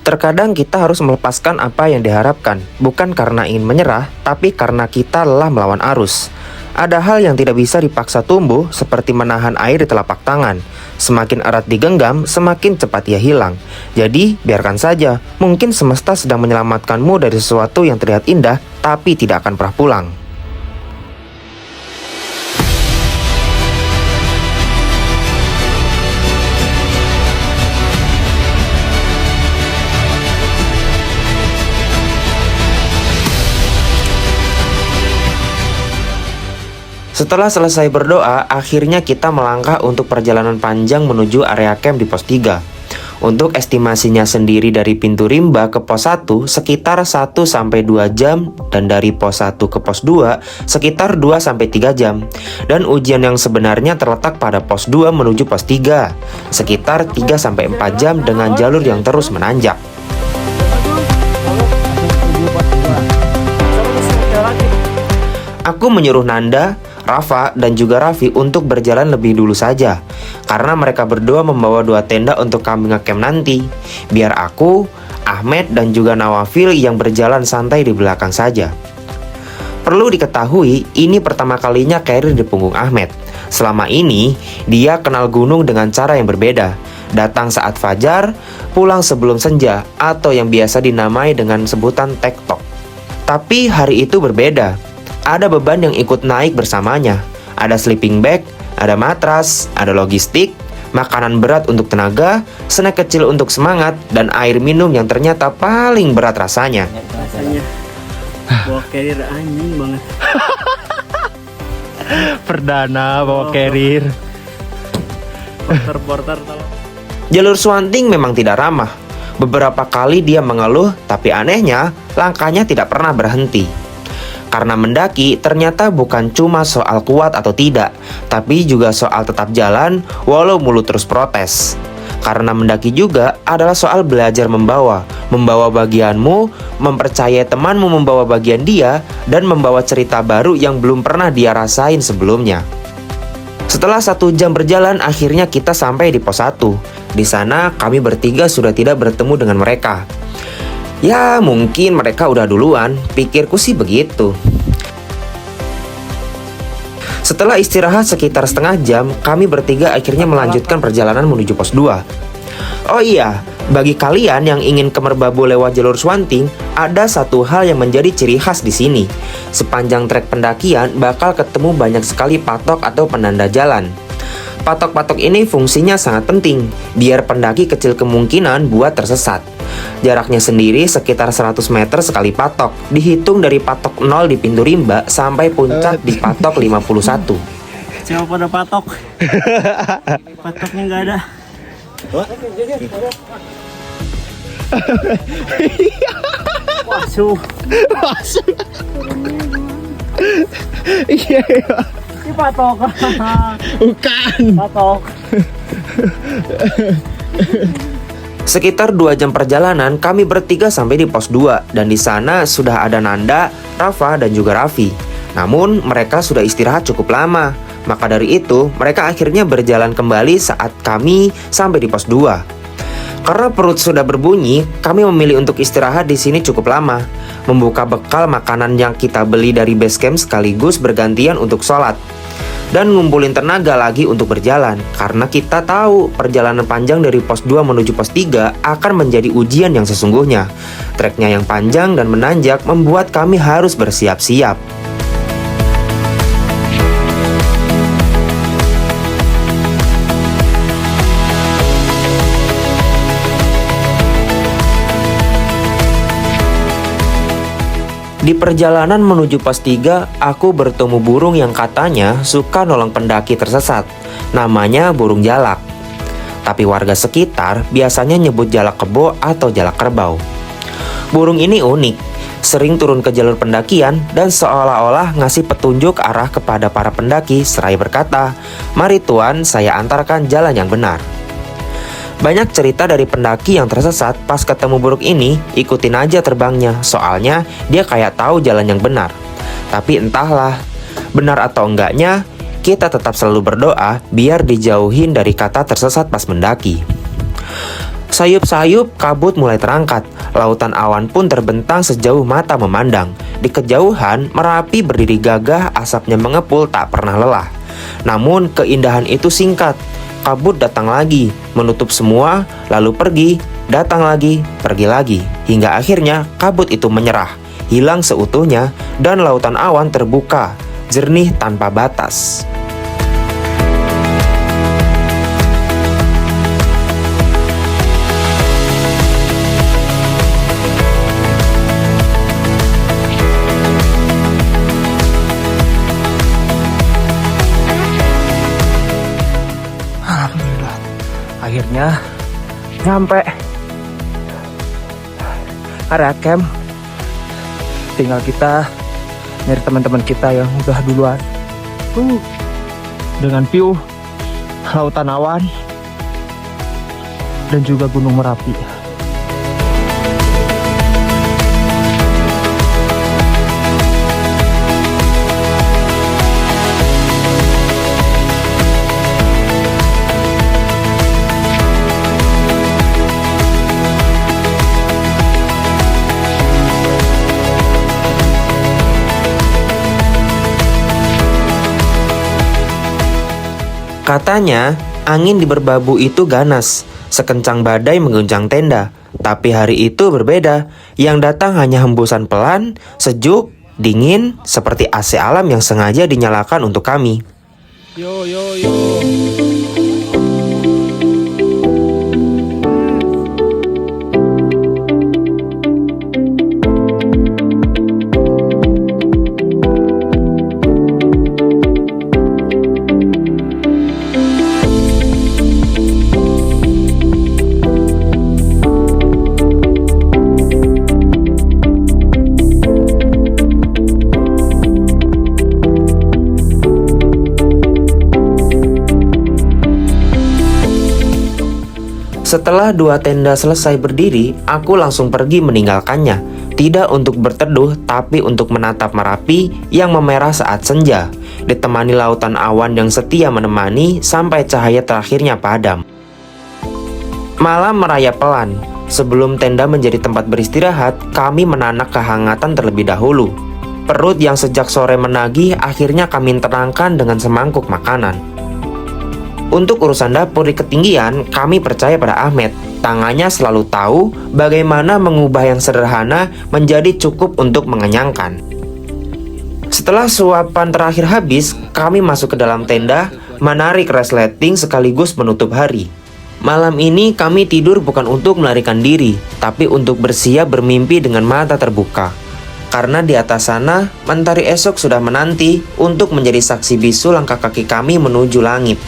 Terkadang kita harus melepaskan apa yang diharapkan, bukan karena ingin menyerah, tapi karena kita lelah melawan arus. Ada hal yang tidak bisa dipaksa tumbuh, seperti menahan air di telapak tangan. Semakin erat digenggam, semakin cepat ia hilang. Jadi, biarkan saja. Mungkin semesta sedang menyelamatkanmu dari sesuatu yang terlihat indah, tapi tidak akan pernah pulang. Setelah selesai berdoa, akhirnya kita melangkah untuk perjalanan panjang menuju area camp di pos 3. Untuk estimasinya sendiri dari pintu rimba ke pos 1 sekitar 1-2 jam, dan dari pos 1 ke pos 2 sekitar 2-3 jam. Dan ujian yang sebenarnya terletak pada pos 2 menuju pos 3, sekitar 3-4 jam dengan jalur yang terus menanjak. Aku menyuruh Nanda, Rafa, dan juga Raffi untuk berjalan lebih dulu saja, karena mereka berdua membawa 2 tenda untuk kami ngecamp nanti. Biar aku, Ahmed, dan juga Nawafil yang berjalan santai di belakang saja. Perlu diketahui, ini pertama kalinya Karir di punggung Ahmed. Selama ini, dia kenal gunung dengan cara yang berbeda. Datang saat fajar, pulang sebelum senja, atau yang biasa dinamai dengan sebutan tektok. Tapi hari itu berbeda. Ada beban yang ikut naik bersamanya. Ada sleeping bag, ada matras, ada logistik, makanan berat untuk tenaga, snack kecil untuk semangat, dan air minum yang ternyata paling berat rasanya. Rasanya bawa carrier anjing banget. Perdana bawa carrier. Porter tolong. Jalur Swanting memang tidak ramah. Beberapa kali dia mengeluh, tapi anehnya langkahnya tidak pernah berhenti. Karena mendaki ternyata bukan cuma soal kuat atau tidak, tapi juga soal tetap jalan walau mulut terus protes. Karena mendaki juga adalah soal belajar membawa bagianmu, mempercayai temanmu membawa bagian dia, dan membawa cerita baru yang belum pernah dia rasain sebelumnya. Setelah 1 jam berjalan, akhirnya kita sampai di pos 1. Di sana kami bertiga sudah tidak bertemu dengan mereka. Ya mungkin mereka udah duluan, pikirku sih begitu. Setelah istirahat sekitar setengah jam, kami bertiga akhirnya melanjutkan perjalanan menuju pos 2. Oh iya, bagi kalian yang ingin ke Merbabu lewat jalur Swanting, ada satu hal yang menjadi ciri khas di sini. Sepanjang trek pendakian bakal ketemu banyak sekali patok atau penanda jalan. Patok-patok ini fungsinya sangat penting, biar pendaki kecil kemungkinan buat tersesat. Jaraknya sendiri sekitar 100 meter sekali patok, dihitung dari patok 0 di pintu rimba sampai puncak di patok 51. Siapa pada patok? Patoknya nggak ada. Wasuh. Iya. Si patok. Bukan. Patok. Sekitar 2 jam perjalanan, kami bertiga sampai di pos 2, dan di sana sudah ada Nanda, Rafa, dan juga Raffi. Namun mereka sudah istirahat cukup lama. Maka dari itu, mereka akhirnya berjalan kembali saat kami sampai di pos 2. Karena perut sudah berbunyi, kami memilih untuk istirahat di sini cukup lama. Membuka bekal makanan yang kita beli dari base camp sekaligus bergantian untuk sholat. Dan ngumpulin tenaga lagi untuk berjalan. Karena kita tahu perjalanan panjang dari pos 2 menuju pos 3 akan menjadi ujian yang sesungguhnya. Treknya yang panjang dan menanjak membuat kami harus bersiap-siap. Di perjalanan menuju pos 3, aku bertemu burung yang katanya suka nolong pendaki tersesat. Namanya burung jalak. Tapi warga sekitar biasanya nyebut jalak kebo atau jalak kerbau. Burung ini unik, sering turun ke jalur pendakian dan seolah-olah ngasih petunjuk arah kepada para pendaki seraya berkata, "Mari tuan, saya antarkan jalan yang benar." Banyak cerita dari pendaki yang tersesat pas ketemu burung ini, ikutin aja terbangnya, soalnya dia kayak tahu jalan yang benar. Tapi entahlah, benar atau enggaknya, kita tetap selalu berdoa biar dijauhin dari kata tersesat pas mendaki. Sayup-sayup kabut mulai terangkat. Lautan awan pun terbentang sejauh mata memandang. Di kejauhan, Merapi berdiri gagah, asapnya mengepul tak pernah lelah. Namun keindahan itu singkat. Kabut datang lagi, menutup semua, lalu pergi, datang lagi, pergi lagi. Hingga akhirnya kabut itu menyerah, hilang seutuhnya, dan lautan awan terbuka, jernih tanpa batas. Alhamdulillah. Akhirnya nyampe area camp. Tinggal kita nyari teman-teman kita yang udah duluan. Dengan view lautan awan dan juga Gunung Merapi. Katanya, angin di Berbabu itu ganas, sekencang badai mengguncang tenda. Tapi hari itu berbeda, yang datang hanya hembusan pelan, sejuk, dingin, seperti AC alam yang sengaja dinyalakan untuk kami. Yo yo yo. Setelah 2 tenda selesai berdiri, aku langsung pergi meninggalkannya. Tidak untuk berteduh, tapi untuk menatap Merapi yang memerah saat senja, ditemani lautan awan yang setia menemani sampai cahaya terakhirnya padam. Malam merayap pelan. Sebelum tenda menjadi tempat beristirahat, kami menanak kehangatan terlebih dahulu. Perut yang sejak sore menagih akhirnya kami tenangkan dengan semangkuk makanan. Untuk urusan dapur di ketinggian, kami percaya pada Ahmed. Tangannya selalu tahu bagaimana mengubah yang sederhana menjadi cukup untuk mengenyangkan. Setelah suapan terakhir habis, kami masuk ke dalam tenda, menarik resleting sekaligus menutup hari. Malam ini kami tidur bukan untuk melarikan diri, tapi untuk bersiap bermimpi dengan mata terbuka. Karena di atas sana, mentari esok sudah menanti untuk menjadi saksi bisu langkah kaki kami menuju langit.